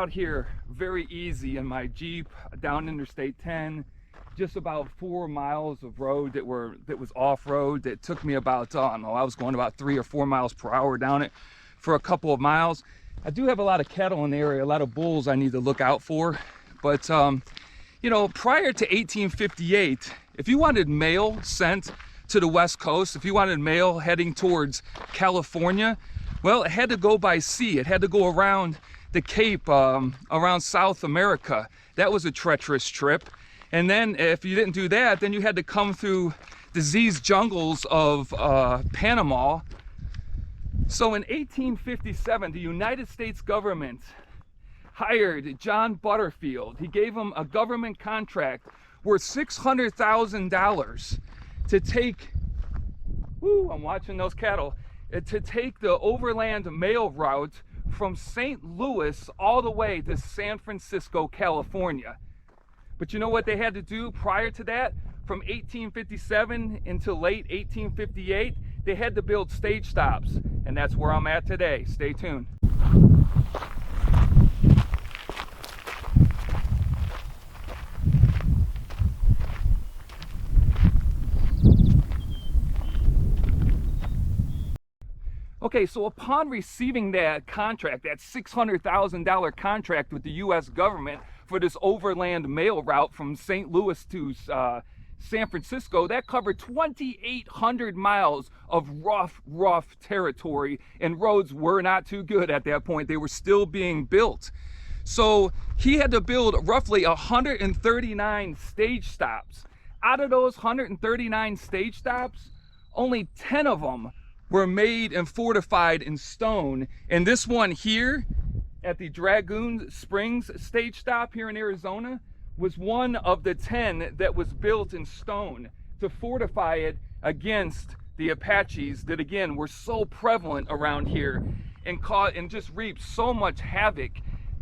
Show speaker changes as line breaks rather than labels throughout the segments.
out here very easy in my Jeep down Interstate 10, just about 4 miles of road that was off-road. That took me about, I was going about 3 or 4 miles per hour down it for a couple of miles. I do have a lot of cattle in the area, a lot of bulls I need to look out for. But, you know, prior to 1858, if you wanted mail sent to the West Coast, if you wanted mail heading towards California, well, it had to go by sea. It had to go around the Cape, around South America. That was a treacherous trip. And then if you didn't do that, then you had to come through diseased jungles of Panama. So in 1857, the United States government hired John Butterfield. He gave him a government contract worth $600,000 to take, I'm watching those cattle, to take the overland mail route from St. Louis all the way to San Francisco, California. But you know what they had to do prior to that? From 1857 until late 1858, they had to build stage stops. And that's where I'm at today. Stay tuned. Okay, so upon receiving that contract, that $600,000 contract with the U.S. government for this overland mail route from St. Louis to San Francisco, that covered 2,800 miles of rough territory, and roads were not too good at that point. They were still being built. So he had to build roughly 139 stage stops. Out of those 139 stage stops, only 10 of them were made and fortified in stone. And this one here at the Dragoon Springs Stage Stop here in Arizona was one of the 10 that was built in stone to fortify it against the Apaches that, again, were so prevalent around here and just reaped so much havoc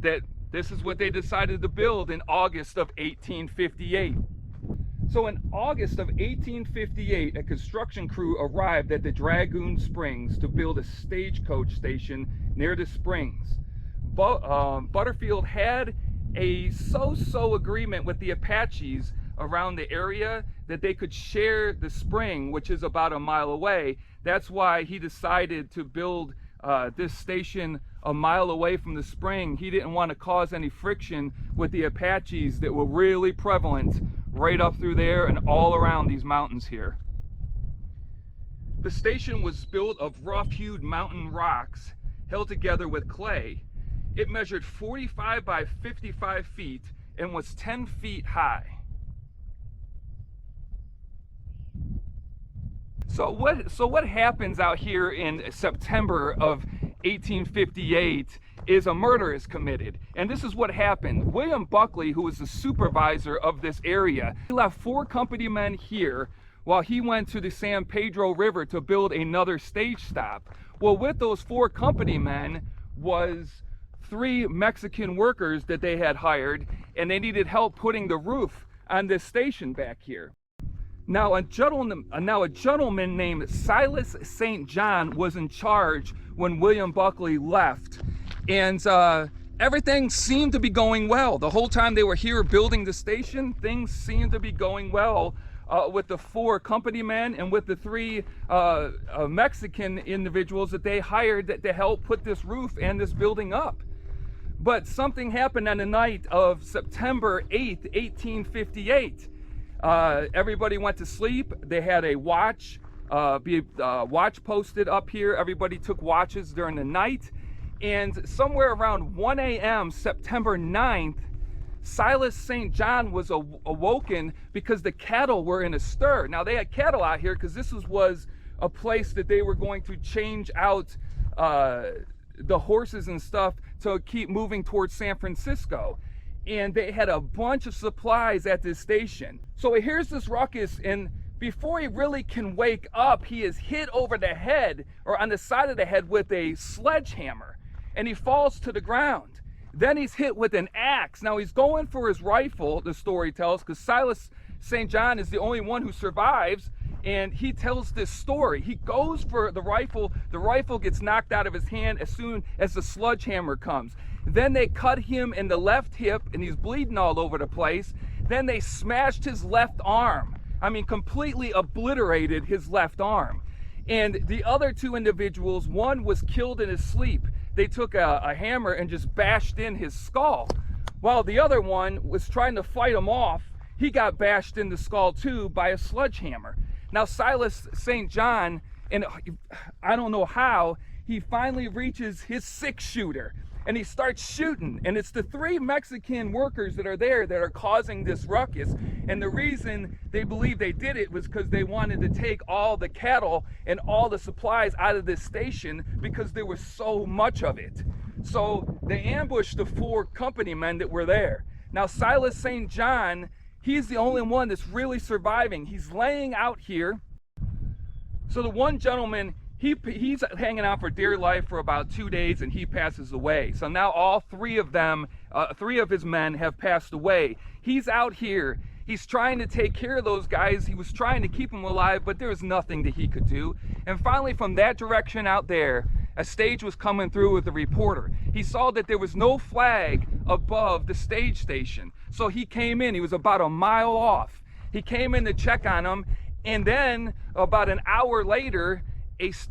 that this is what they decided to build in August of 1858. So in August of 1858, a construction crew arrived at the Dragoon Springs to build a stagecoach station near the springs. Butterfield had a so-so agreement with the Apaches around the area that they could share the spring, which is about a mile away. That's why he decided to build this station a mile away from the spring. He didn't want to cause any friction with the Apaches that were really prevalent right up through there and all around these mountains here. The station was built of rough-hewed mountain rocks held together with clay. It measured 45 by 55 feet and was 10 feet high. So what happens out here in September of 1858 is a murder is committed. And this is what happened. William Buckley, who was the supervisor of this area, he left 4 company men here while he went to the San Pedro River to build another stage stop. Well, with those 4 company men was 3 Mexican workers that they had hired, and they needed help putting the roof on this station back here. Now a gentleman named Silas St. was in charge when William Buckley left. And everything seemed to be going well. The whole time they were here building the station, things seemed to be going well with the 4 company men and with the 3 Mexican individuals that they hired to help put this roof and this building up. But something happened on the night of September 8th, 1858. Everybody went to sleep. They had a watch, watch posted up here. Everybody took watches during the night. And somewhere around 1 a.m. September 9th, Silas St. was awoken because the cattle were in a stir. Now they had cattle out here because this was a place that they were going to change out the horses and stuff to keep moving towards San Francisco. And they had a bunch of supplies at this station. So he hears this ruckus, and before he really can wake up, he is hit over the head, or on the side of the head, with a sledgehammer, and he falls to the ground. Then he's hit with an axe. Now he's going for his rifle, the story tells, because Silas St. is the only one who survives, and he tells this story. He goes for the rifle gets knocked out of his hand as soon as the sledgehammer comes. Then they cut him in the left hip, and he's bleeding all over the place. Then they smashed his left arm. I mean, completely obliterated his left arm. And the other two individuals, one was killed in his sleep. They took a hammer and just bashed in his skull. While the other one was trying to fight him off, he got bashed in the skull too by a sledgehammer. Now Silas St. John, and I don't know how, he finally reaches his 6-shooter and he starts shooting, and it's the 3 Mexican workers that are there that are causing this ruckus. And the reason they believe they did it was because they wanted to take all the cattle and all the supplies out of this station because there was so much of it. So they ambushed the 4 company men that were there. Now Silas St. John, he's the only one that's really surviving. He's laying out here. So the one gentleman, he's hanging out for dear life for about 2 days, and he passes away. So now all 3 of them, 3 of his men have passed away. He's out here. He's trying to take care of those guys. He was trying to keep them alive, but there was nothing that he could do. And finally, from that direction out there, a stage was coming through with a reporter. He saw that there was no flag above the stage station. So he came in. He was about a mile off. He came in to check on him, and then about an hour later,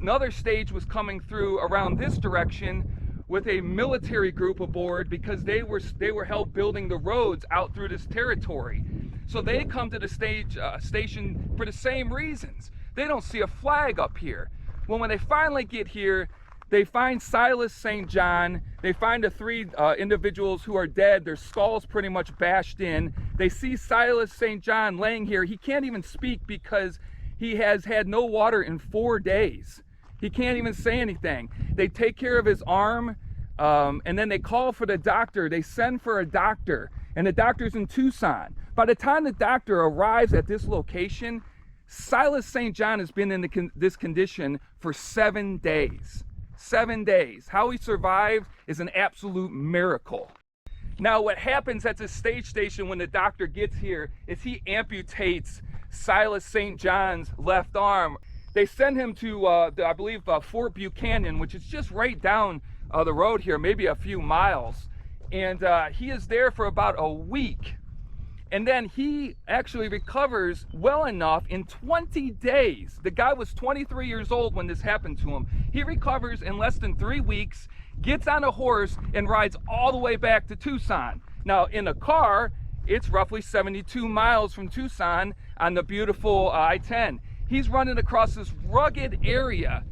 another stage was coming through around this direction with a military group aboard because they were help building the roads out through this territory. So they come to the station for the same reasons. They don't see a flag up here. Well, when they finally get here, they find Silas St. John. They find the 3 individuals who are dead, their skulls pretty much bashed in. They see Silas St. John laying here. He can't even speak because he has had no water in 4 days. He can't even say anything. They take care of his arm, and then they call for the doctor. They send for a doctor, and the doctor's in Tucson. By the time the doctor arrives at this location, Silas St. John has been in this condition for 7 days. 7 days. How he survived is an absolute miracle. Now, what happens at the stage station when the doctor gets here is he amputates Silas St. John's left arm. They send him to, I believe, Fort Buchanan, which is just right down the road here, maybe a few miles. And he is there for about a week. And then he actually recovers well enough in 20 days. The guy was 23 years old when this happened to him. He recovers in less than 3 weeks, gets on a horse, and rides all the way back to Tucson. Now, in a car, it's roughly 72 miles from Tucson on the beautiful I-10. He's running across this rugged area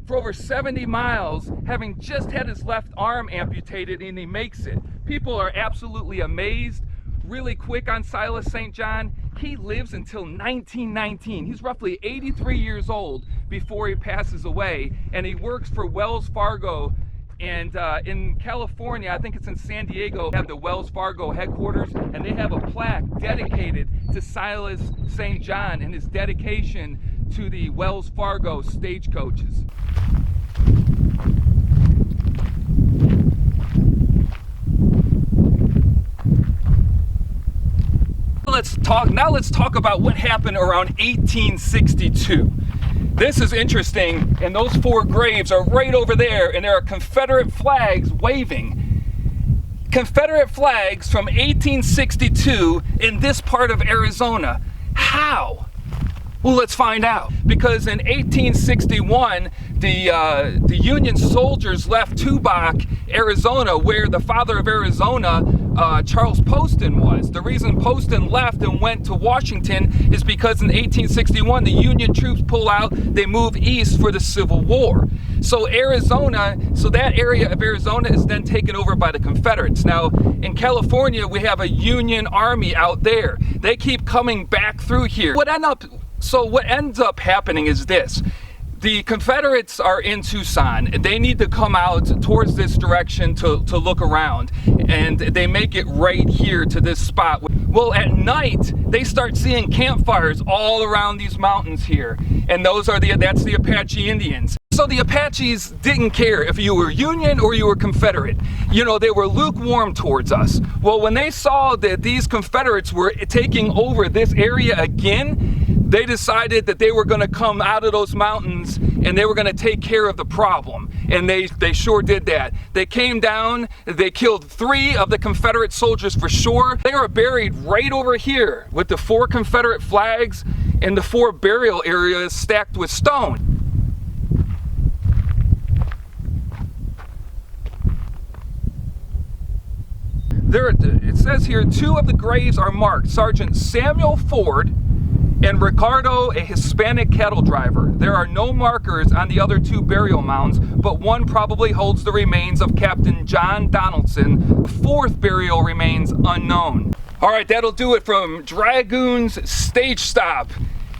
for over 70 miles, having just had his left arm amputated, and he makes it. People are absolutely amazed. Really quick on Silas St. John, he lives until 1919. He's roughly 83 years old before he passes away, and he works for Wells Fargo. And in California, I think it's in San Diego, they have the Wells Fargo headquarters, and they have a plaque dedicated to Silas St. John and his dedication to the Wells Fargo stagecoaches. Let's talk about what happened around 1862. This is interesting, and those 4 graves are right over there, and there are Confederate flags waving. Confederate flags from 1862 in this part of Arizona. How? Well, let's find out. Because in 1861, the Union soldiers left Tubac, Arizona, where the father of Arizona, Charles Poston, was. The reason Poston left and went to Washington is because in 1861, the Union troops pull out, they move east for the Civil War. So that area of Arizona is then taken over by the Confederates. Now, in California, we have a Union army out there. They keep coming back through here. What ends up happening is this. The Confederates are in Tucson. They need to come out towards this direction to look around, and they make it right here to this spot. Well, at night, they start seeing campfires all around these mountains here, and that's the Apache Indians. So the Apaches didn't care if you were Union or you were Confederate. You know, they were lukewarm towards us. Well, when they saw that these Confederates were taking over this area again, they decided that they were going to come out of those mountains and they were going to take care of the problem. And they sure did that. They came down, they killed 3 of the Confederate soldiers for sure. They were buried right over here with the 4 Confederate flags and the 4 burial areas stacked with stone. It says here 2 of the graves are marked. Sergeant Samuel Ford and Ricardo, a Hispanic cattle driver. There are no markers on the other 2 burial mounds, but one probably holds the remains of Captain John Donaldson. The 4th burial remains unknown. All right, that'll do it from Dragoon's Stage Stop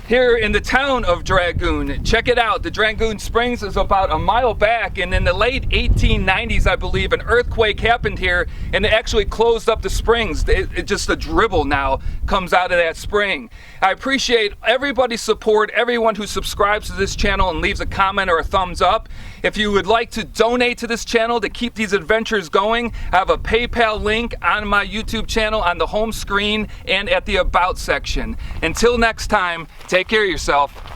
here in the town of Dragoon. Check it out. The Dragoon Springs is about a mile back, and in the late 1890s, I believe, an earthquake happened here and it actually closed up the springs. Just a dribble now comes out of that spring. I appreciate everybody's support, everyone who subscribes to this channel and leaves a comment or a thumbs up. If you would like to donate to this channel to keep these adventures going, I have a PayPal link on my YouTube channel on the home screen and at the About section. Until next time, take care of yourself.